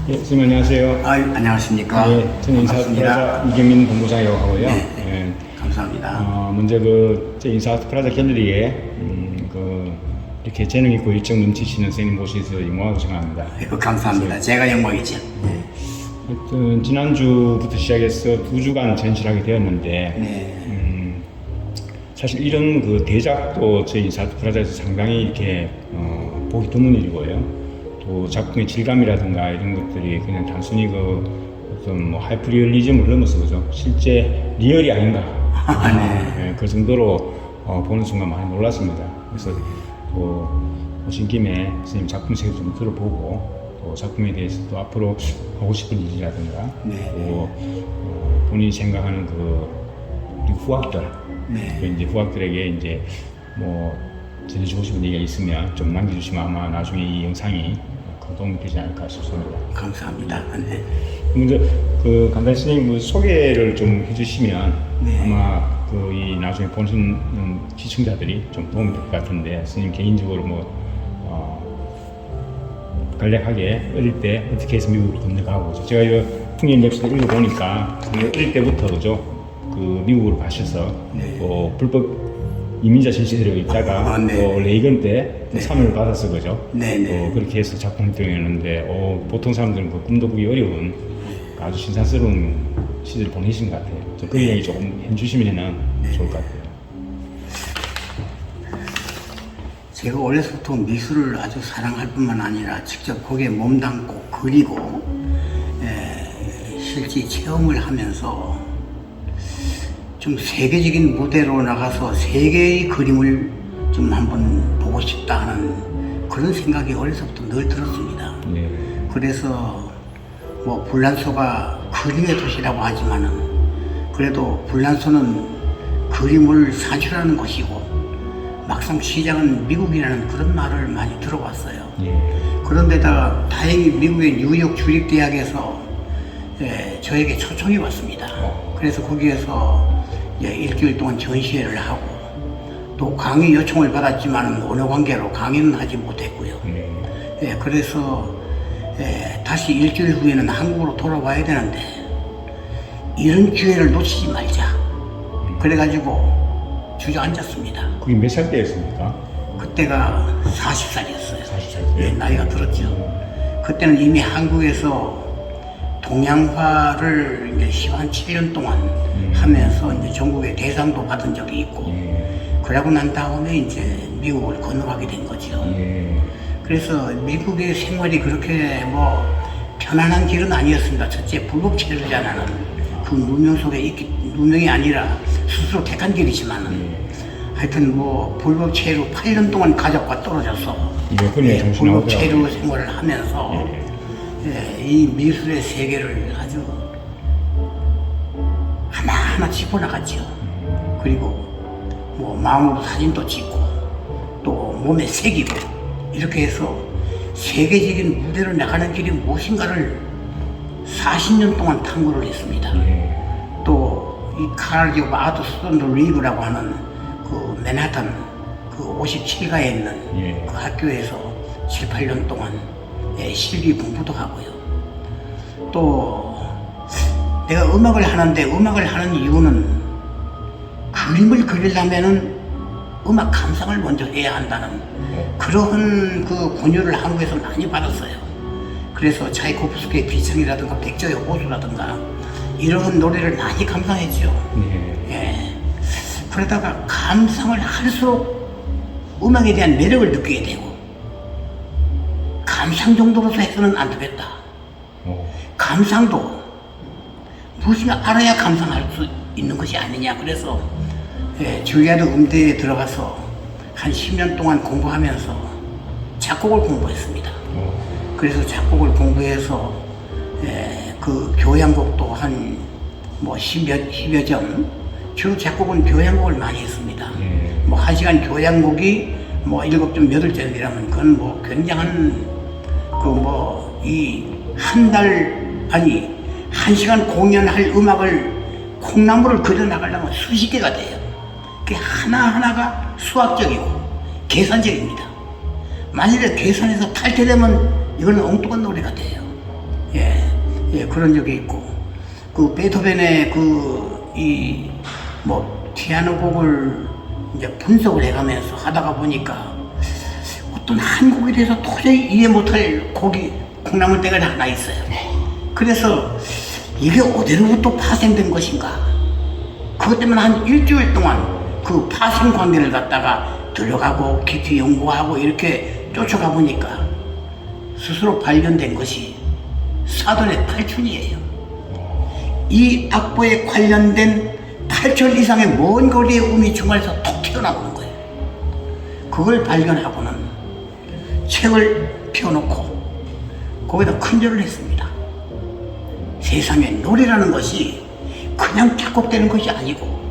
예, 선생님 안녕하세요. 안녕하십니까. 예, 저는 인사아트프라자 이경민 본부장이라고 하고요. 네, 예, 감사합니다. 먼저 저 인사아트프라자 갤러리에 이렇게 재능 있고 일정 넘치시는 선생님 모셔서 영광으로 생각합니다. 감사합니다. 제가 영광이죠. 하여튼 지난주부터 시작해서 2주간 전시를 하게 되었는데 네. 사실 이런 그 대작도 저희 인사아트프라자에서 상당히 이렇게 보기 드문 일이고요. 또 작품의 질감이라든가 이런 것들이 그냥 단순히 그 어떤 뭐 하이퍼리얼리즘을 넘어서 그죠? 실제 리얼이 아닌가. 네. 그 정도로 보는 순간 많이 놀랐습니다. 그래서 또 오신 김에 선생님 작품 세계 좀 들어보고 또 작품에 대해서 또 앞으로 하고 싶은 일이라든가 네. 또 본인이 생각하는 그 우리 후학들 네. 그 이제 후학들에게 이제 뭐 전해주고 싶은 얘기가 있으면 좀 남겨주시면 아마 나중에 이 영상이 큰 도움이 되지 않을까 싶습니다. 감사합니다. 네. 먼저 그 간단히 선생님 소개를 좀 해주시면 네. 아마 그 이 나중에 보시는 시청자들이 좀 도움이 될 것 같은데 선생님 개인적으로 간략하게 어릴 때 어떻게 해서 미국으로 건너가고 제가 이 풍년 랩스를 읽어보니까 어릴 때부터 그죠 그 미국으로 가셔서 네. 불법 이민자 전시대로 있다가 네. 또 레이건 때 네. 사면을 받아서 그죠 네. 그렇게 해서 작품 활동했는데 보통 사람들은 그 꿈도 꾸기 어려운 아주 신선스러운 시절을 보내신 것 같아요. 그 이야기 조금 해주시면 좋을 것 같아요. 제가 어려서부터 미술을 아주 사랑할 뿐만 아니라 직접 거기에 몸담고 그리고 실제 체험을 하면서 좀 세계적인 무대로 나가서 세계의 그림을 좀 한번 보고 싶다 하는 그런 생각이 어려서부터 늘 들었습니다. 네. 그래서 뭐 불란소가 그림의 도시라고 하지만은 그래도 불란소는 그림을 산출하는 곳이고 막상 시작은 미국이라는 그런 말을 많이 들어봤어요. 네. 그런데다가 다행히 미국의 뉴욕 주립대학에서 저에게 초청이 왔습니다. 그래서 거기에서 일주일 동안 전시회를 하고 또 강의 요청을 받았지만 언어 관계로 강의는 하지 못했고요. 그래서 다시 일주일 후에는 한국으로 돌아와야 되는데 이런 기회를 놓치지 말자. 그래가지고 주저앉았습니다. 그게 몇 살 때였습니까? 그때가 40살이었어요. 40살 때? 나이가 들었죠. 그때는 이미 한국에서 동양화를 이제 한 7년 동안 하면서 이제 전국에 대상도 받은 적이 있고 그러고 난 다음에 이제 미국을 건너가게 된 거죠. 그래서 미국의 생활이 그렇게 뭐 편안한 길은 아니었습니다. 첫째 불법 체류자라는 그 누명 속에 누명이 아니라 스스로 택한 길이지만은 하여튼 뭐 불법 체류 8년 동안 가족과 떨어져서 불법 체류 생활을 하면서 이 미술의 세계를 아주 하나하나 짚어나갔죠. 그리고 뭐 마음으로 사진도 찍고 또 몸에 새기고 이렇게 해서 세계적인 무대로 나가는 길이 무엇인가를 40년 동안 탐구를 했습니다. 또 이 카네기 아트 스튜던트 리그라고 하는 그 맨하탄 그 57가에 있는 그 학교에서 7, 8년 동안 실기 공부도 하고요. 또 내가 음악을 하는데 음악을 하는 이유는 그림을 그리려면은 음악 감상을 먼저 해야 한다는 그런 그 권유를 한국에서 많이 받았어요. 그래서 차이코프스키의 비청이라든가 백조의 호수라든가 이런 노래를 많이 감상했죠. 그러다가 감상을 할수록 음악에 대한 매력을 느끼게 되고 감상 정도로서 해서는 안 되겠다. 감상도 무엇인가 알아야 감상할 수 있는 것이 아니냐. 그래서 줄리아드 음대에 들어가서 한 10년 동안 공부하면서 작곡을 공부했습니다. 그래서 작곡을 공부해서 그 교향곡도 한 뭐 10여 점, 주로 작곡은 교향곡을 많이 했습니다. 뭐 1시간 교향곡이 뭐 7점, 8점이라면 그건 뭐 굉장한 그 뭐 이 한 달 아니 1시간 공연할 음악을 콩나물을 그려나가려면 수십 개가 돼요. 그게 하나하나가 수학적이고 계산적입니다. 만일에 계산해서 탈퇴되면 이거는 엉뚱한 노래가 돼요. 예, 그런 적이 있고, 그 베토벤의 피아노 곡을 이제 분석을 해가면서 하다가 보니까 어떤 한 곡에 대해서 도저히 이해 못할 곡이 콩나물대가리 하나 있어요. 그래서 이게 어디로부터 파생된 것인가? 그것 때문에 한 일주일 동안 그 파생 관계를 갖다가 들어가고 깊이 연구하고 이렇게 쫓아가 보니까 스스로 발견된 것이 사돈의 8촌이에요. 이 악보에 관련된 8촌 이상의 먼 거리의 음이 중간에서 톡 튀어나오는 거예요. 그걸 발견하고는 책을 펴놓고 거기다 큰절을 했습니다. 세상에 노래라는 것이 그냥 작곡되는 것이 아니고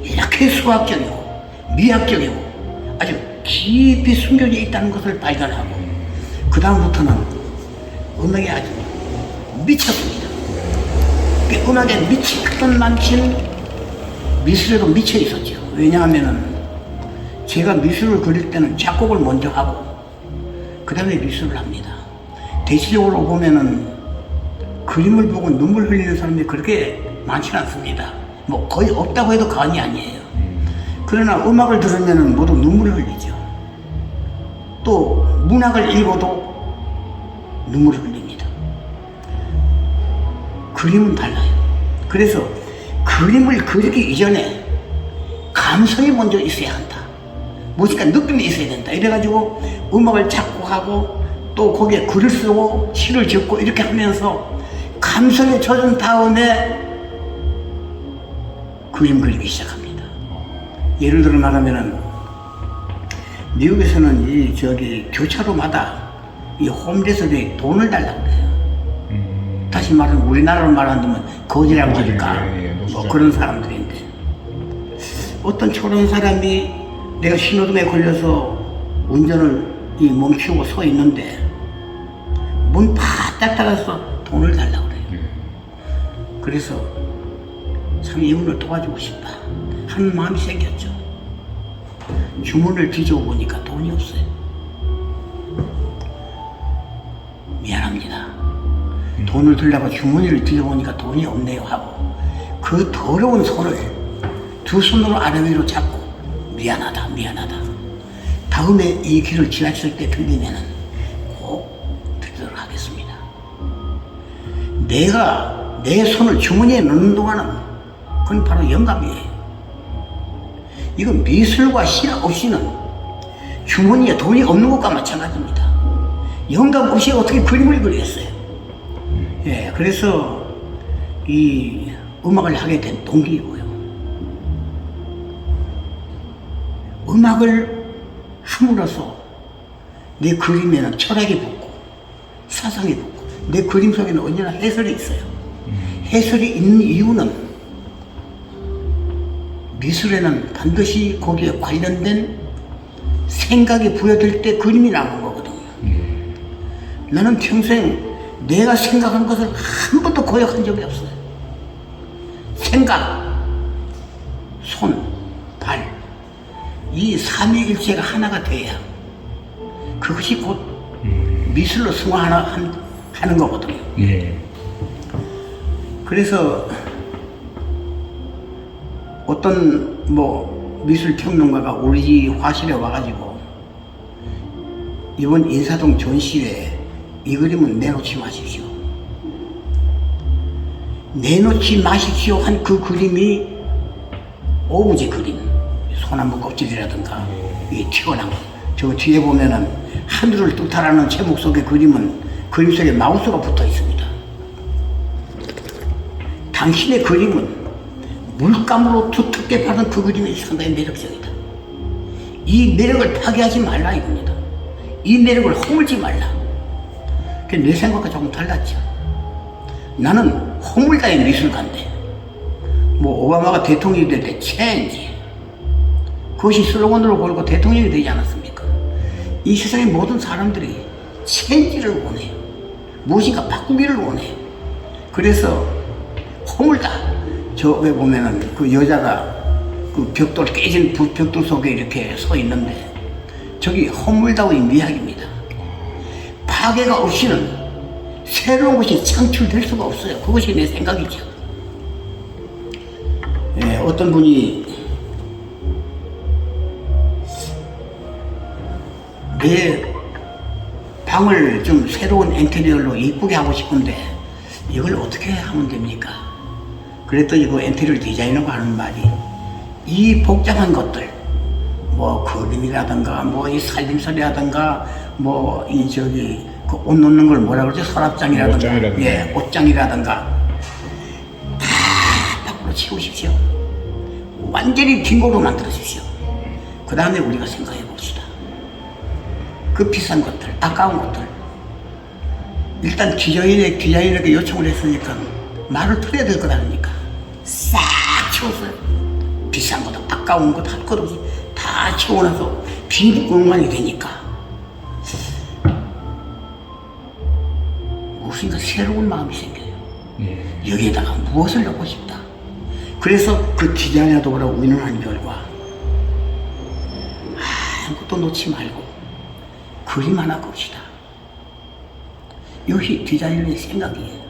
이렇게 수학적이고 미학적이고 아주 깊이 숨겨져 있다는 것을 발견하고 그 다음부터는 음악에 아주 미쳤습니다. 음악에 미치던 만큼 미술에도 미쳐 있었죠. 왜냐하면은 제가 미술을 그릴 때는 작곡을 먼저 하고 그 다음에 미술을 합니다. 대체적으로 보면은 그림을 보고 눈물 흘리는 사람이 그렇게 많지는 않습니다. 뭐 거의 없다고 해도 과언이 아니에요. 그러나 음악을 들으면은 모두 눈물을 흘리죠. 또 문학을 읽어도 눈물을 흘립니다. 그림은 달라요. 그래서 그림을 그리기 이전에 감성이 먼저 있어야 한다. 무엇인가 느낌이 있어야 된다. 이래가지고 음악을 작곡하고 또 거기에 글을 쓰고 시를 짓고 이렇게 하면서 감성에 젖은 다음에 그림 그리기 시작합니다. 예를 들어 말하면은 미국에서는 교차로마다 이 홈레스에 돈을 달라고 그래요. 다시 말하면 우리나라로 말한다면 거지라고 하니까 뭐 그런 사람들인데 어떤 초롱 사람이 내가 신호등에 걸려서 운전을 멈추고 서 있는데 문 바짝 닫아서 돈을 달라고 그래요. 그래서 참 이분을 도와주고 싶다 하는 마음이 생겼죠. 주문을 뒤져보 보니까 돈이 없어요. 미안합니다. 돈을 들려고 주머니를 뒤져보니까 돈이 없네요 하고 그 더러운 손을 두 손으로 아래 위로 잡고 미안하다 다음에 이 길을 지나칠 때 들리면은 꼭 드리도록 하겠습니다. 내가 내 손을 주머니에 넣는 동안은 그건 바로 영감이에요. 이건 미술과 시 없이는 주머니에 돈이 없는 것과 마찬가지입니다. 영감 없이 어떻게 그림을 그리겠어요? 예, 그래서 이 음악을 하게 된 동기이고요. 음악을 함으로써 내 그림에는 철학이 붙고 사상이 붙고 내 그림 속에는 언제나 해설이 있어요. 해설이 있는 이유는 미술에는 반드시 거기에 관련된 생각이 부여될 때 그림이 나오는 거거든요. 나는 평생 내가 생각한 것을 한 번도 고역한 적이 없어요. 생각, 손, 발, 이 삼위일체가 하나가 돼야 그것이 곧 미술로 승화하는 거거든요. 그래서 어떤 미술 평론가가 우리 화실에 와가지고 이번 인사동 전시회에 이 그림은 내놓지 마십시오. 내놓지 마십시오 한 그 그림이 오브제 그림, 소나무 껍질이라든가 이 튀어나온 저 뒤에 보면은 하늘을 뜻하라는 제목 속의 그림은 그림 속에 마우스가 붙어 있습니다. 당신의 그림은 물감으로 두텁게 받은 그 그림이 상당히 매력적이다. 이 매력을 파괴하지 말라 이겁니다. 이 매력을 허물지 말라. 내 생각과 조금 달랐죠. 나는 허물다의 미술가인데 오바마가 대통령이 될 때 체인지 그것이 슬로건으로 걸고 대통령이 되지 않았습니까? 이 세상의 모든 사람들이 체인지를 원해요. 무엇인가 바꾸기를 원해요. 그래서 허물다. 저에 보면은 그 여자가 그 벽돌 깨진 벽돌 속에 이렇게 서 있는데 저기 허물다의 미학입니다. 파괴가 없이는 새로운 것이 창출될 수가 없어요. 그것이 내 생각이죠. 예, 어떤 분이 내 방을 좀 새로운 인테리어로 이쁘게 하고 싶은데 이걸 어떻게 하면 됩니까? 그랬더니 그 인테리어 디자이너가 하는 말이 이 복잡한 것들 뭐 그림이라든가 뭐 이 살림살이라든가 뭐 이 저기 그 옷 놓는 걸 뭐라 그러죠? 서랍장이라든가 옷장이라든가. 예, 옷장이라든가 다 밖으로 치우십시오. 완전히 빈 곳으로 만들어 주십시오. 그 다음에 우리가 생각해 봅시다. 그 비싼 것들, 아까운 것들. 일단 디자인에게 요청을 했으니까 말을 틀어야 될 것 아닙니까? 싹 치웠어요. 비싼 것, 아까운 것, 할 것 없이 다 치워놔서 빈 공간이 되니까 무엇인가 새로운 마음이 생겨요. 여기에다가 무엇을 넣고 싶다. 그래서 그 디자이너도 그러고 의논한 결과 아무것도 놓지 말고 그림 하나 봅시다. 이것이 디자이너의 생각이에요.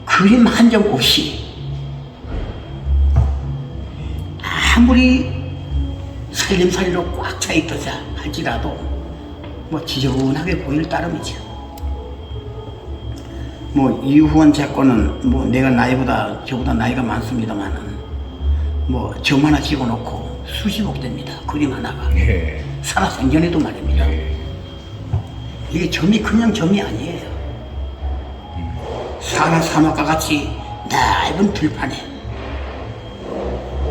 그림 한 점 없이 아무리 살림살이로 꽉 차 있다자 할지라도 뭐 지저분하게 보일 따름이죠. 뭐 이후원 작가는 뭐 내가 저보다 나이가 많습니다만은 뭐 점 하나 찍어놓고 수십억 됩니다. 그림 하나가. 살아생전에도 말입니다. 이게 점이 그냥 점이 아니에요. 사막과 같이 넓은 들판에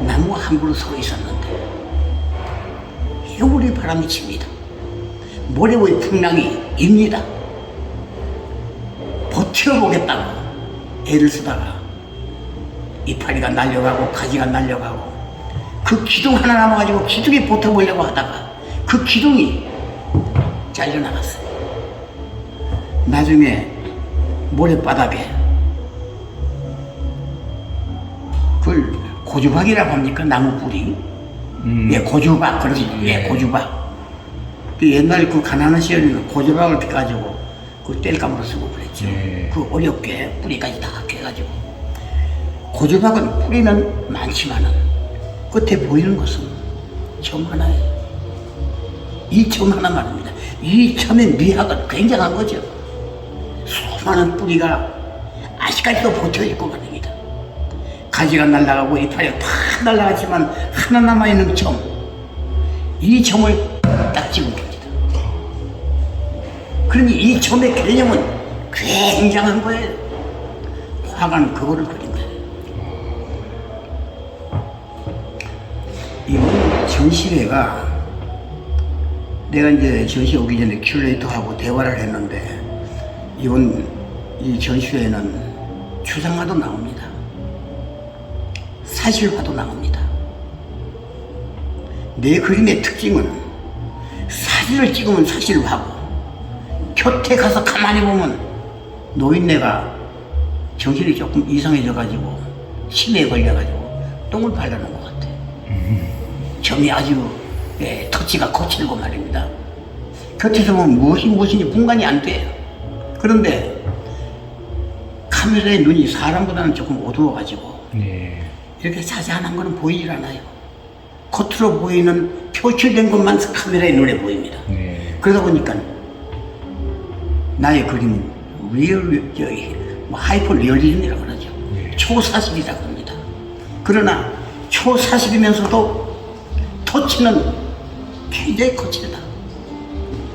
나무가 한 그루 서 있었는데 겨울에 바람이 칩니다. 모래의 풍랑이 입니다. 버텨보겠다고 애를 쓰다가 이파리가 날려가고 가지가 날려가고 그 기둥 하나 남아가지고 기둥에 버텨보려고 하다가 그 기둥이 잘려나갔어요. 나중에 모래바닥에 그걸 고주박이라고 합니까? 나무 뿌리. 예, 고주박. 그러지. 예, 고주박. 그 옛날에 그 가난한 시절에는 고주박을 피가지고 그 뗄감으로 쓰고 그랬죠. 그 어렵게 뿌리까지 다 깨가지고. 고주박은 뿌리는 많지만은 끝에 보이는 것은 점 하나예요. 이 점 하나 말입니다. 이 점의 미학은 굉장한 거죠. 수많은 뿌리가 아직까지도 버텨있고 말입니다. 가지가 날아가고 이파리가 다 날아가지만 하나 남아있는 점, 이 점을 딱 찍은 겁니다. 그러니 이 점의 개념은 굉장한 거예요. 화가는 그거를 그린 거예요. 이번 전시회가 내가 이제 전시 오기 전에 큐레이터하고 대화를 했는데 이번 이 전시회에는 추상화도 나옵니다. 사실화도 나옵니다. 내 그림의 특징은 사진을 찍으면 사실화고 곁에 가서 가만히 보면 노인네가 정신이 조금 이상해져가지고 치매에 걸려가지고 똥을 발라놓은 것 같아. 점이 아주 터치가 거칠고 말입니다. 곁에서 보면 무엇인지 분간이 안 돼요. 그런데 카메라의 눈이 사람보다는 조금 어두워가지고 이렇게 자세한 거는 보이질 않아요. 겉으로 보이는 표출된 것만 카메라의 눈에 보입니다. 그러다 보니까 나의 그림은 하이퍼 리얼리즘이라고 그러죠. 초사실이라고 합니다. 그러나 초사실이면서도 터치는 굉장히 거칠다.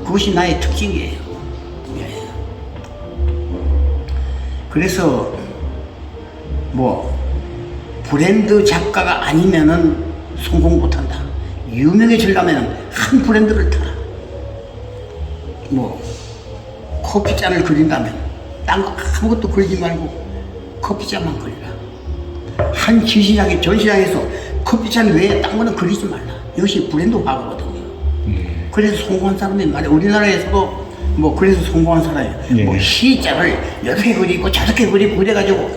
그것이 나의 특징이에요. 그래서 뭐 브랜드 작가가 아니면은 성공 못한다. 유명해지려면 한 브랜드를 타라. 뭐 커피잔을 그린다면 딴 거 아무것도 그리지 말고 커피잔만 그리라. 한 전시장에서 커피잔 외에 딴 거는 그리지 말라. 이것이 브랜드 화가거든요. 그래서 성공한 사람이 말이에요. 우리나라에서도 뭐 그래서 성공한 사람이 뭐 시자를 이렇게 그리고 저렇게 그리고 그래가지고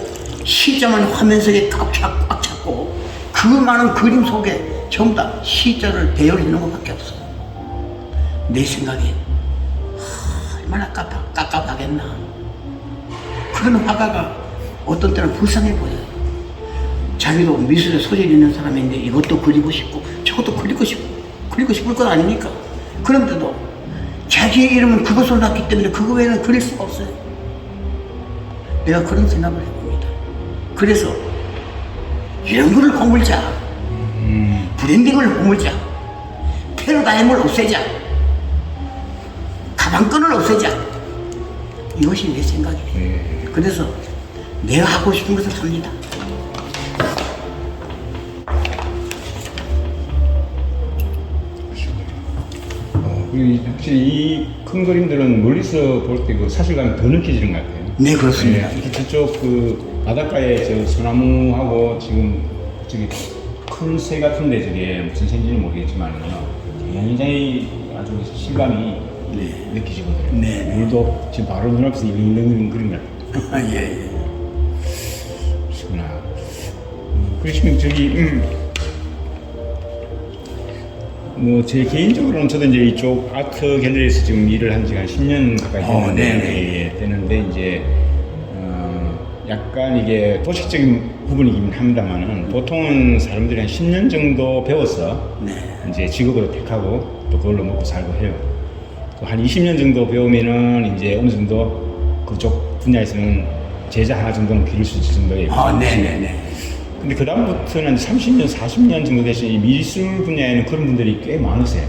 시자만 화면 속에 꽉 잡고 그 많은 그림 속에 전부 다 시자를 배열해 놓은 것밖에 없어요. 내 생각에 얼마나 깝깝하게 하겠나? 그런 화가가 어떤 때는 불쌍해 보여요. 자기도 미술에 소질이 있는 사람인데 이것도 그리고 싶고 저것도 그리고 싶을 것 아닙니까? 그런데도 자기의 이름은 그것으로 났기 때문에 그거 외에는 그릴 수가 없어요. 내가 그런 생각을 해봅니다. 그래서 이런 거를 허물자, 브랜딩을 허물자, 패러다임을 없애자, 가방끈을 없애자, 이것이 내 생각이에요. 그래서 내가 하고 싶은 것을 합니다. 확실히 이 큰 그림들은 멀리서 볼 때 그 사실감이 더 느껴지는 것 같아요. 네, 그렇습니다. 이렇게 저쪽 그 바닷가에 저 소나무하고 지금 저기 큰 새 같은데 저게 무슨 새인지는 모르겠지만 굉장히 아주 실감이 느껴지거든요. 네. 물도 지금 바로 눈앞에서 일렁일렁 그린 것 같아요. 예. 그러시구나. 그러시면 저기 뭐 제 개인적으로는 저도 이제 이쪽 아트 갤러리에서 지금 일을 한 지가 10년 가까이 되는데 이제 약간 이게 도식적인 부분이긴 합니다만은 보통은 사람들이 한 10년 정도 배워서 이제 직업으로 택하고 또 그걸로 먹고 살고 해요. 또 한 20년 정도 배우면은 이제 어느 정도 그쪽 분야에서는 제자 하나 정도는 기를 수 있을 정도의 근데 그 다음부터는 30년, 40년 정도 되신 이 미술 분야에는 그런 분들이 꽤 많으세요.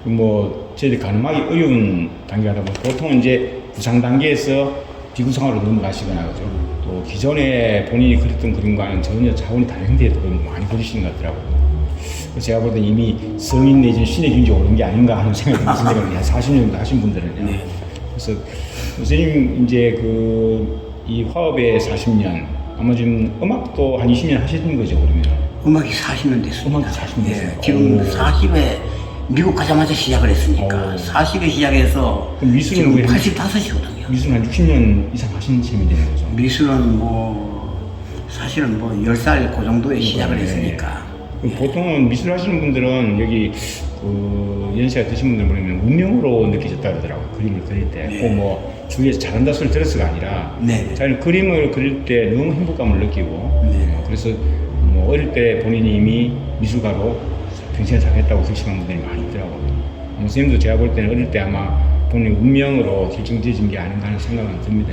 뭐 저희들이 가늠하기 어려운 단계가 보면 보통은 이제 구상 단계에서 비구상으로 넘어가시거나 그죠. 또 기존에 본인이 그렸던 그림과는 전혀 차원이 다른 데도 많이 그리시는 것 같더라고요. 그래서 제가 볼 때 이미 성인 내지는 신의 기운이 오른 게 아닌가 하는 생각이 드는데 한 40년 정도 하신 분들은요. 그래서 선생님 이제 이 화업에 40년 아마 지금 음악도 한 20년 하시는 거죠, 그러면? 음악이 40년 됐습니다. 음악이 40년 됐어요. 지금 40에 미국 가자마자 시작을 했으니까 40에 시작해서 미술은 지금 85이거든요. 미술은 한 60년 이상 하신 셈이 되는 거죠? 미술은 사실은 10살 그 정도에 시작을 했으니까. 보통은 미술 하시는 분들은 여기 연세가 드신 분들 보면 운명으로 느껴졌다 그러더라고요. 그림을 그릴 때. 꼭 주위에서 잘한다 소리 들었어가 아니라 자기는 그림을 그릴 때 너무 행복감을 느끼고 그래서 어릴 때 본인이 이미 미술가로 평생을 살겠다고 결심한 분들이 많이 있더라고요. 선생님도 제가 볼 때는 어릴 때 아마 본인 운명으로 결정지어진 게 아닌가 하는 생각은 듭니다.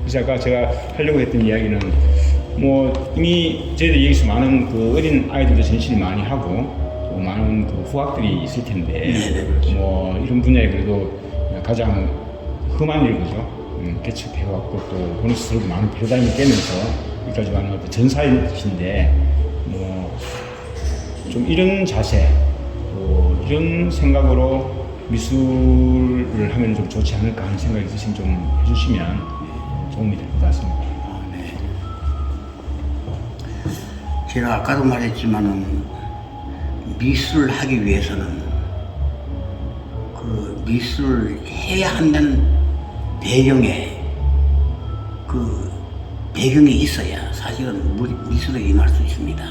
그래서 아까 제가 하려고 했던 이야기는 이미 저희들 여기서 많은 그 어린 아이들도 전시를 많이 하고 또 많은 그 후학들이 있을 텐데 이런 분야에 그래도 가장 험한 일 거죠. 개척해왔고 또 본인 스스로도 많은 배달을 깨면서 여기까지 가는 어떤 전사이신데 좀 이런 자세 또 이런 생각으로 미술을 하면 좀 좋지 않을까 하는 생각이 있으시면 좀 해주시면 도움이 될 것 같습니다. 제가 아까도 말했지만은 미술을 하기 위해서는 그 미술을 해야 한다는 배경에 배경이 있어야 사실은 미술에 임할 수 있습니다.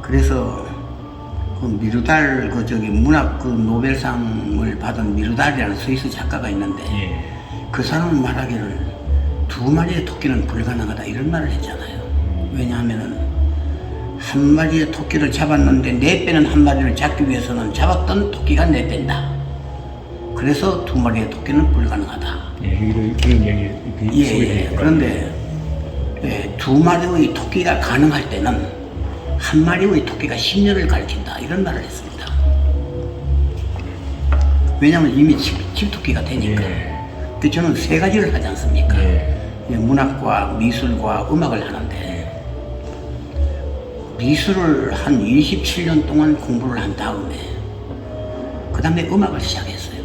그래서 그 미르달 문학 노벨상을 받은 미르달이라는 스위스 작가가 있는데 그 사람은 말하기를 2마리의 토끼는 불가능하다 이런 말을 했잖아요. 왜냐하면은 한 마리의 토끼를 잡았는데 4배는 한 마리를 잡기 위해서는 잡았던 토끼가 4배인다. 그래서 2마리의 토끼는 불가능하다. 그런 얘기. 그런데 2마리의 토끼가 가능할 때는 한 마리의 토끼가 10년을 가르친다. 이런 말을 했습니다. 왜냐하면 이미 집토끼가 되니까. 그래서 저는 3가지를 하지 않습니까? 문학과 미술과 음악을 하는데 미술을 한 27년 동안 공부를 한 다음에 그 다음에 음악을 시작했어요.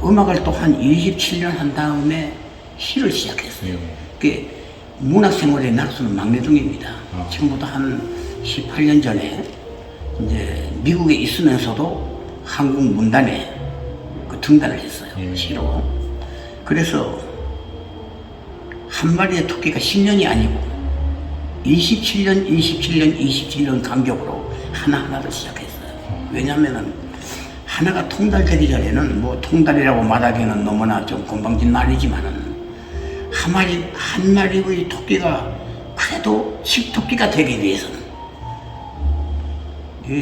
음악을 또 한 27년 한 다음에 시를 시작했어요. 문학 생활의 날수는 막내중입니다. 지금부터 한 18년 전에 이제 미국에 있으면서도 한국 문단에 등단을 했어요. 시로. 그래서 한 마리의 토끼가 10년이 아니고 27년 간격으로 하나하나를 시작했어요. 왜냐하면은 하나가 통달되기 전에는 뭐 통달이라고 말하기는 너무나 좀 건방진 말이지만은 한 마리의 토끼가 그래도 식토끼가 되기 위해서는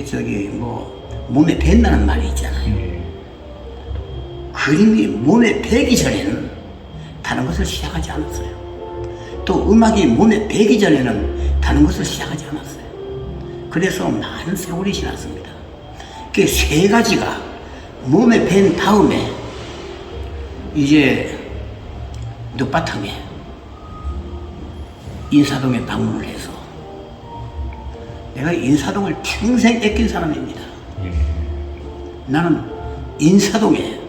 저기 뭐 몸에 밴다는 말이 있잖아요. 그림이 몸에 배기 전에는 다른 것을 시작하지 않았어요. 또 음악이 몸에 배기 전에는 다른 것을 시작하지 않았어요. 그래서 많은 세월이 지났습니다. 그 세 가지가 몸에 밴 다음에 이제 늦바탕에 인사동에 방문을 해서 내가 인사동을 평생 애낀 사람입니다. 나는 인사동에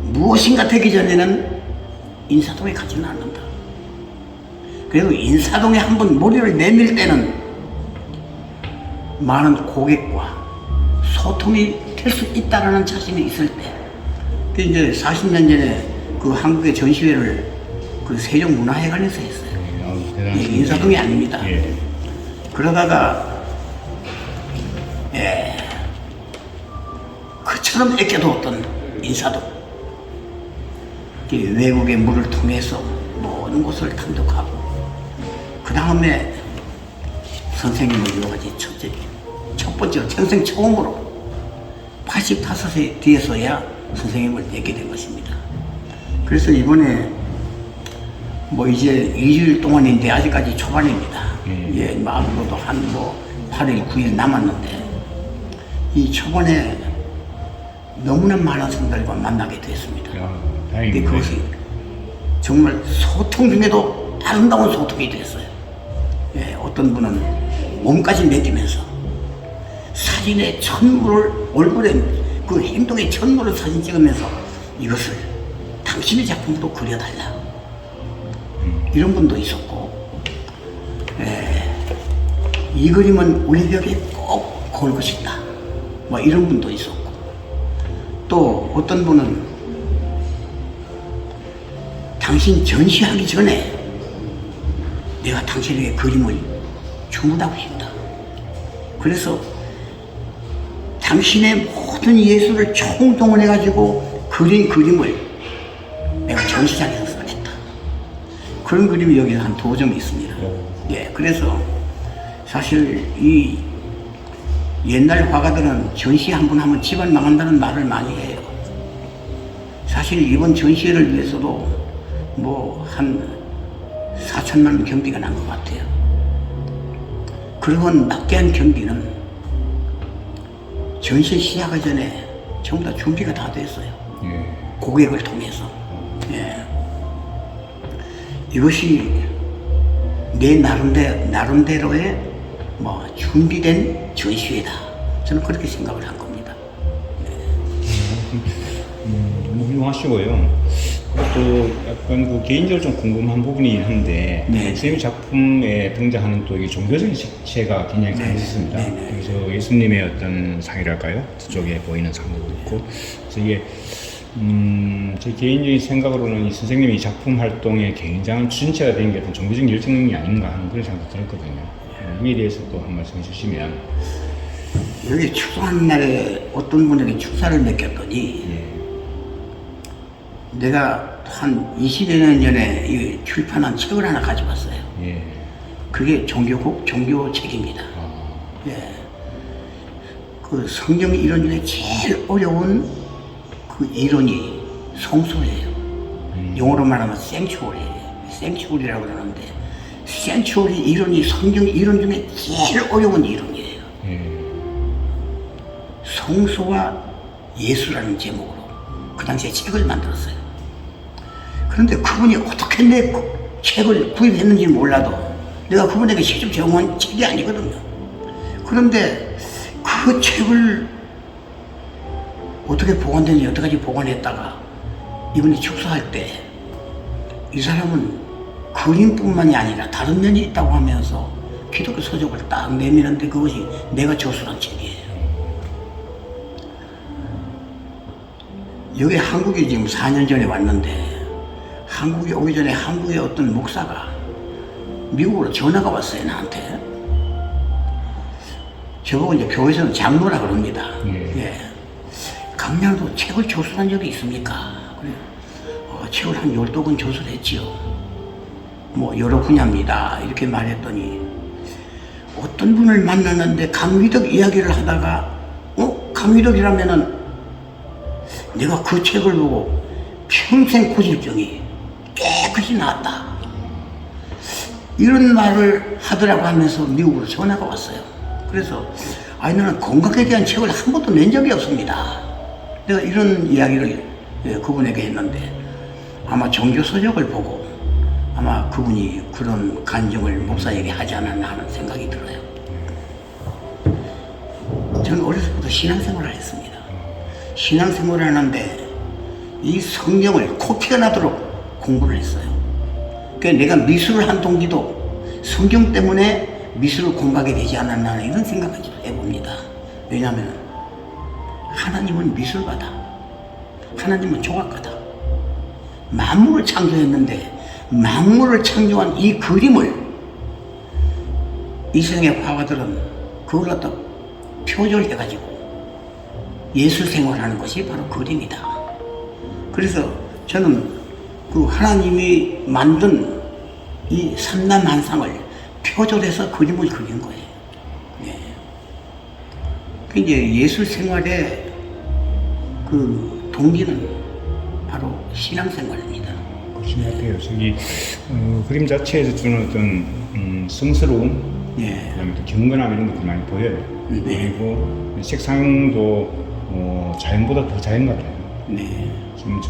무엇인가 되기 전에는 인사동에 가지는 않는다. 그래도 인사동에 한번 머리를 내밀 때는 많은 고객과 소통이 될 수 있다라는 자신이 있을 때, 그 이제 40년 전에 그 한국의 전시회를 그 세종문화회관에서 했어요. 예, 인사동이 아닙니다. 예. 그러다가 그처럼 애껴두었던 인사동, 외국의 물을 통해서 모든 곳을 탐독하고 그 다음에 선생님을 여러가지 첫 번째로 평생 처음으로 85세 뒤에서야 선생님을 뵙게 된 것입니다. 그래서 이번에 뭐 이제 2주일 동안인데 아직까지 초반입니다. 예, 앞으로도 한 뭐 8일, 9일 남았는데 이 초반에 너무나 많은 성들과 만나게 됐습니다. 근데 그것이 정말 소통 중에도 아름다운 소통이 됐어요. 예, 어떤 분은 몸까지 맡기면서 사진에 얼굴에 그 행동에 천물을 사진 찍으면서 이것을 당신의 작품으로 그려달라. 이런 분도 있었고, 이 그림은 우리 벽에 꼭 걸고 싶다. 뭐 이런 분도 있었고, 또 어떤 분은 당신 전시하기 전에 내가 당신에게 그림을 주문하고 싶다. 그래서 당신의 모든 예술을 총동원해가지고 그린 그림을 내가 전시장에서 써냈다. 그런 그림이 여기서 한 2점 있습니다. 예, 그래서 사실 이 옛날 화가들은 전시 한 번 하면 집안 망한다는 말을 많이 해요. 사실 이번 전시회를 위해서도 뭐 한 4천만 원 경비가 난 것 같아요. 그런 막대한 경비는 전시 시작하기 전에 전부 다 준비가 다 됐어요. 고객을 통해서. 예. 이것이 내 나름대로의 뭐 준비된 전시회다. 저는 그렇게 생각을 한 겁니다. 너무 훌륭하시고요. 또 약간 그 개인적으로 좀 궁금한 부분이 한데, 선생님 작품에 등장하는 또 이 종교적인 색채가 굉장히 강했습니다. 그래서 예수님의 어떤 상이랄까요? 저쪽에 보이는 상도 있고, 그래서 이게 제 개인적인 생각으로는 이 선생님이 이 작품 활동에 굉장한 주체가 된 게 어떤 종교적인 열정이 아닌가 하는 그런 생각도 들었거든요. 이에 대해서 또 한 말씀 해주시면. 여기 축사하는 날에 어떤 분에게 축사를 맡겼더니 내가 한 20여 년 전에 출판한 책을 하나 가져왔어요. 그게 종교 책입니다. 예. 그 성경 이론 중에 제일 어려운 그 이론이 성소예요. 영어로 말하면 생추어리라고 그러는데, 생추어리 이론이 성경 이론 중에 제일 어려운 이론이에요. 성소와 예수라는 제목으로 그 당시에 책을 만들었어요. 그런데 그분이 어떻게 내 책을 구입했는지 몰라도 내가 그분에게 직접 제공한 책이 아니거든요. 그런데 그 책을 어떻게 보관되는지 여태까지 보관했다가 이분이 축사할 때 이 사람은 그림뿐만이 아니라 다른 면이 있다고 하면서 기독교 서적을 딱 내미는데 그것이 내가 저술한 책이에요. 여기 한국에 지금 4년 전에 왔는데, 한국에 오기 전에 한국의 어떤 목사가 미국으로 전화가 왔어요, 나한테. 저보고 이제 교회에서는 장로라 그럽니다. 예. 강연도 책을 조술한 적이 있습니까? 그래, 책을 한 12권 조술했지요. 뭐 여러 분야입니다. 이렇게 말했더니 어떤 분을 만났는데 강위덕 이야기를 하다가 강위덕이라면은 내가 그 책을 보고 평생 고질병이 깨끗이 나았다. 이런 말을 하더라고 하면서 미국으로 전화가 왔어요. 그래서 나는 건강에 대한 책을 한 번도 낸 적이 없습니다. 내가 이런 이야기를 그분에게 했는데 아마 종교 서적을 보고 아마 그분이 그런 간증을 목사에게 하지 않았나 하는 생각이 들어요. 저는 어려서부터 신앙생활을 했습니다. 신앙생활을 하는데 이 성경을 코피가 나도록 공부를 했어요. 그러니까 내가 미술을 한 동기도 성경 때문에 미술을 공부하게 되지 않았나 하는 이런 생각을 해봅니다. 왜냐하면 하나님은 미술가다. 하나님은 조각가다. 만물을 창조했는데 만물을 창조한 이 그림을 이 세상의 화가들은 그걸 갖다 표절해가지고 예술 생활하는 것이 바로 그림이다. 그래서 저는 그 하나님이 만든 이 삼라만상을 표절해서 그림을 그린 거예요. 예. 그 이제 예술 생활의 그 동기는 바로 신앙생활입니다. 그러신 것 같아요. 저기 그림 자체에서 주는 어떤 성스러움, 예. 그다음에 또 경건함 이런 것도 많이 보여요. 네. 그리고 색상도 자연보다 더 자연 같아요. 네. 지금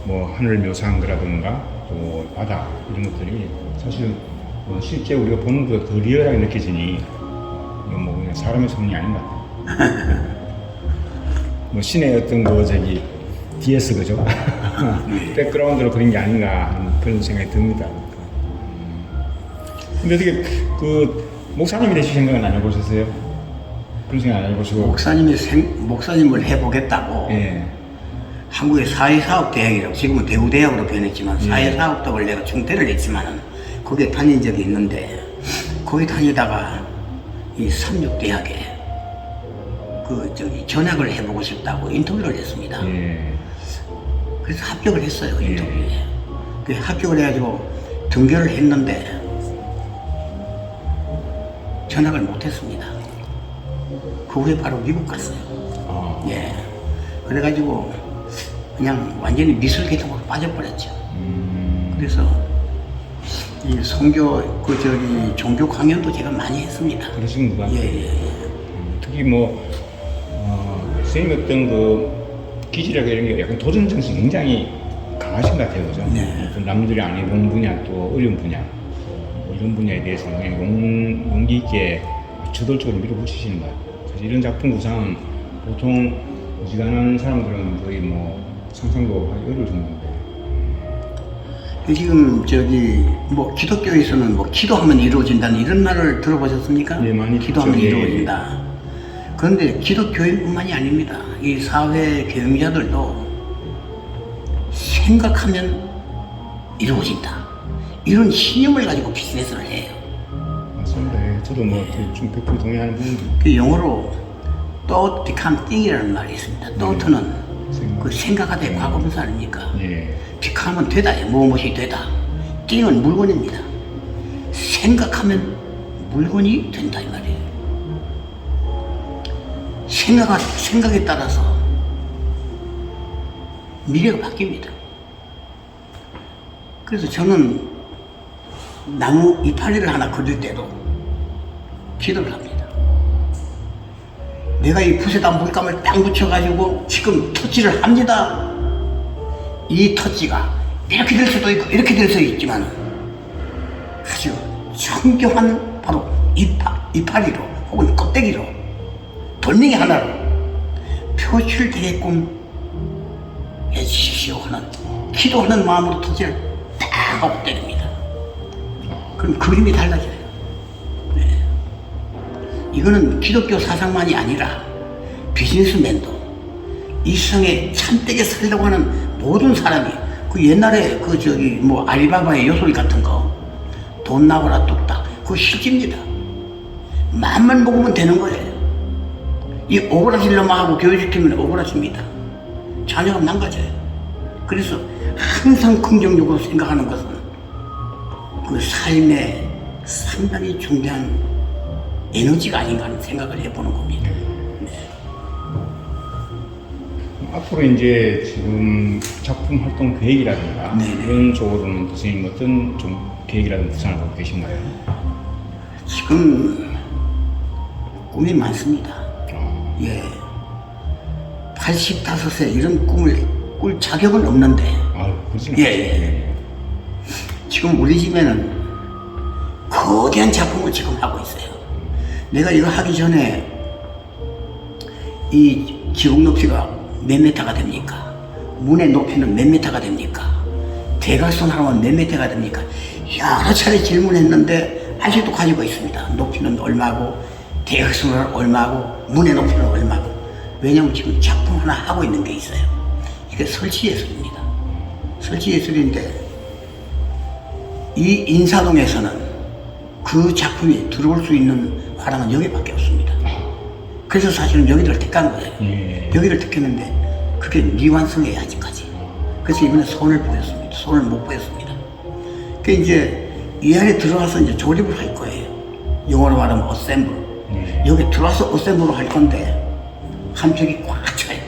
뭐 하늘 묘사한 거라든가 또 바다 이런 것들이 사실 실제 우리가 보는 것보다 더 리얼하게 느껴지니 이건 뭐 그냥 사람의 손이 아닌 것 같아요. 뭐 신의 어떤 DS 그죠? 백그라운드로 그린 게 아닌가 하는 그런 생각이 듭니다. 근데 어떻게 그 목사님이 되실 생각은 안 해보셨어요? 그런 생각 안 해보시고? 목사님을 해보겠다고. 예. 한국의 사회사업대학이라고 지금은 대우대학으로 변했지만 사회사업학을 내가 중퇴를 했지만은 거기에 다닌 적이 있는데 거기 다니다가 이 삼육대학에 전학을 해보고 싶다고 인터뷰를 했습니다. 예. 그래서 합격을 했어요, 인터뷰에. 그래서 합격을 해가지고 등교를 했는데 전학을 못했습니다. 그 후에 바로 미국 갔어요. 예. 그래가지고 그냥 완전히 미술 계통으로 빠져버렸죠. 그래서 이 종교 강연도 제가 많이 했습니다. 그러신 것 같아요. 예. 특히 선생님 어떤 기질이라고 이런 게 약간 도전 정신이 굉장히 강하신 것 같아요. 그죠? 네. 어떤 남들이 안 해본 분야 또 어려운 분야 이런 분야에 대해서 그냥 용기 있게 저돌적으로 밀어붙이시는 것 같아요. 사실 이런 작품 구상은 보통 어지간한 사람들은 거의 상상도 하기 어려울 정도인데. 지금 기독교에서는 기도하면 이루어진다는 이런 말을 들어보셨습니까? 네, 많이 기도하면 듣죠. 이루어진다. 그런데 기독교인뿐만이 아닙니다. 이 사회 경영자들도 생각하면 이루어진다. 이런 신념을 가지고 비즈니스를 해요. 맞습니다. 예, 저도 좀 100% 동의하는 부분도. 그 영어로 thought become thing이라는 말이 있습니다. thought는 그 생각하되 과거분사 아닙니까? 예. become은 되다, 무엇이 되다. thing은 물건입니다. 생각하면 물건이 된다 이 말이에요. 생각에 따라서 미래가 바뀝니다. 그래서 저는 나무 이파리를 하나 그릴 때도 기도를 합니다. 내가 이 붓에다 물감을 딱 묻혀가지고 지금 터치를 합니다. 이 터치가 이렇게 될 수도 있고 이렇게 될 수도 있지만 아주 정교한 바로 이파리로 혹은 껍데기로 돌멩이 하나로 표출되게끔 해주십시오 하는 기도하는 마음으로 터치를 딱 하고 때립니다. 그럼 그림이 달라져요. 네. 이거는 기독교 사상만이 아니라 비즈니스맨도 이 세상에 참되게 살려고 하는 모든 사람이 그 옛날에 알리바바의 요술 같은 거 돈 나오라 뚝딱 그거 실제입니다. 마음만 먹으면 되는 거예요. 이 오그라질 놈하고 교육시키면 오그라집니다. 자녀가 망가져요. 그래서 항상 긍정적으로 생각하는 것은 그 삶에 상당히 중요한 에너지가 아닌가 하는 생각을 해보는 겁니다. 앞으로 이제 지금 작품 활동 계획이라든가 네네. 이런 쪽으로는 선생님 어떤 좀 계획이라든가 구상을 하고 계신가요? 지금 꿈이 많습니다. 예. 85세 이런 꿈을 꿀 자격은 없는데 아, 그렇진 예, 않죠. 예. 지금 우리 집에는 거대한 작품을 지금 하고 있어요. 내가 이거 하기 전에 이 지붕 높이가 몇 미터가 됩니까? 문의 높이는 몇 미터가 됩니까? 대각선 하나면 몇 미터가 됩니까? 여러 차례 질문했는데 아직도 가지고 있습니다. 높이는 얼마고 대각선은 얼마고 문의 높이는 얼마고. 왜냐면 지금 작품 하나 하고 있는 게 있어요. 이게 설치예술입니다. 설치예술인데 이 인사동에서는 그 작품이 들어올 수 있는 화랑은 여기밖에 없습니다. 그래서 사실은 여기를 택한 거예요. 예. 여기를 택했는데 그게 미완성이에요 아직까지. 그래서 이번에 손을 보였습니다. 손을 못 보였습니다. 그 이제 이 안에 들어가서 이제 조립을 할 거예요. 영어로 말하면 어셈블. 여기 들어와서 어셈블을 할 건데 한쪽이 꽉 차요.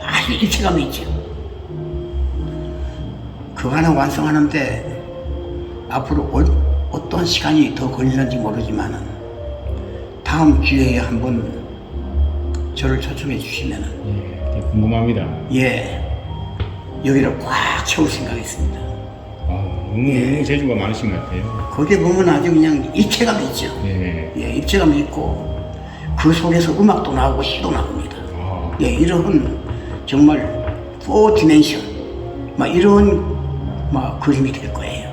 아주 일체감이 있죠. 그거 하나 완성하는데 앞으로 어떤 시간이 더 걸리는지 모르지만은 다음 기회에 한번 저를 초청해 주시면은 예, 되게 궁금합니다. 예 여기를 꽉 채울 생각이 있습니다. 너무 재주가 많으신 것 같아요. 거기에 보면 아주 그냥 입체감이 있죠. 예. 예, 입체감이 있고 그 속에서 음악도 나오고 시도 나옵니다. 예, 이런 정말 4디멘션 막 이런 막 그림이 될 거예요.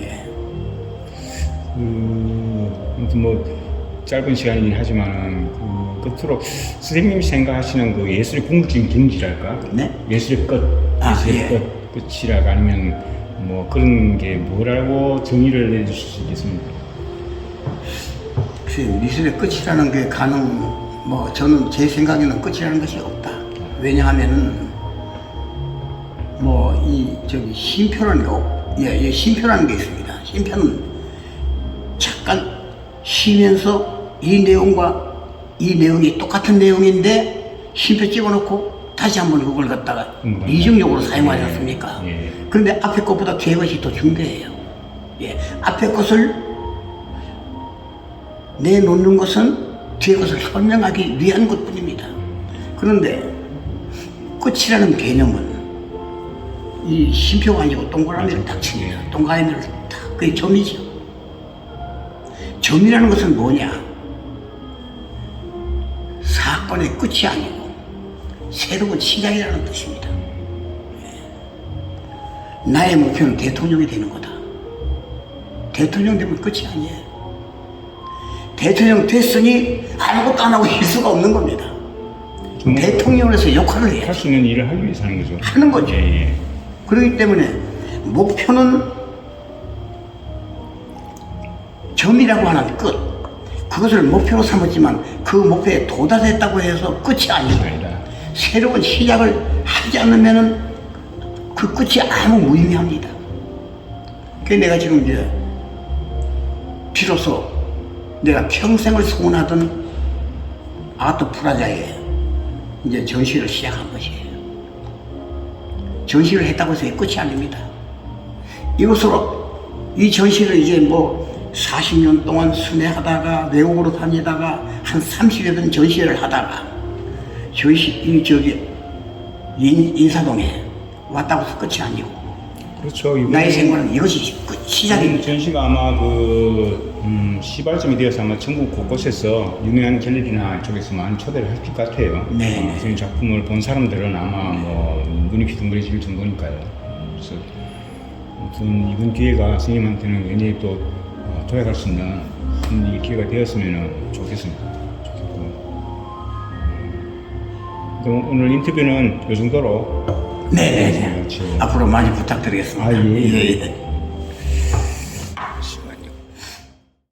예. 아무튼 뭐 짧은 시간이긴 하지만은 그 끝으로 선생님이 생각하시는 그 예술의 궁극적인 경지랄까? 네? 예술의 끝, 아, 예술의 예. 끝이랄까 아니면 뭐 그런 게 뭐라고 정의를 내주실 수 있겠습니까? 그 미술의 끝이라는 게 뭐 저는 제 생각에는 끝이라는 것이 없다. 왜냐하면은 뭐 이 저기 쉼표라는 게 예, 쉼표라는 게 있습니다. 쉼표는 잠깐 쉬면서 이 내용과 이 내용이 똑같은 내용인데 쉼표 찍어놓고 다시 한번 그걸 갖다가 이중적으로 사용하지 않습니까? 예. 그런데 앞에 것보다 뒤에 것이 더 중대해요. 예, 앞에 것을 내놓는 것은 뒤에 것을 설명하기 위한 것뿐입니다. 그런데 끝이라는 개념은 이 쉼표가 아니고 동그라미를 딱 칩니다. 동그라미를 딱, 그게 점이죠. 점이라는 것은 뭐냐? 사건의 끝이 아니고 새로운 시작이라는 뜻입니다. 나의 목표는 대통령이 되는 거다. 대통령 되면 끝이 아니에요. 대통령 됐으니 아무것도 안 하고 있을 수가 없는 겁니다. 대통령으로서 역할을 해야지. 할 수 있는 일을 하기 위해서 하는 거죠. 하는 거죠. 예. 그렇기 때문에 목표는 점이라고 하는 끝. 그것을 목표로 삼았지만 그 목표에 도달했다고 해서 끝이 아니고 새로운 시작을 하지 않으면은 그 끝이 아무 무의미합니다. 그래서 내가 지금 이제 비로소 내가 평생을 소원하던 아트 프라자에 이제 전시를 시작한 것이에요. 전시를 했다고 해서 끝이 아닙니다. 이것으로 이 전시를 이제 뭐 40년 동안 순회하다가 외국으로 다니다가 한 30여 번 전시회를 하다가 인사동에 왔다고 해서 끝이 아니고 그렇죠. 나의 생각은 이것이 시작입니다. 전시가 아마 시발점이 되어서 아마 전국 곳곳에서 유명한 갤러리나 이쪽에서 많이 초대를 할 것 같아요. 네. 선생님 작품을 본 사람들은 아마 뭐 눈이 휘둥그레질 정도니까요. 그래서 아무튼 이번 기회가 선생님한테는 굉장히 또 도약할 수 있는 그런 기회가 되었으면 좋겠습니다. 그럼 오늘 인터뷰는 이 정도로. 네. 앞으로 많이 부탁드리겠습니다. 아, 예. 예.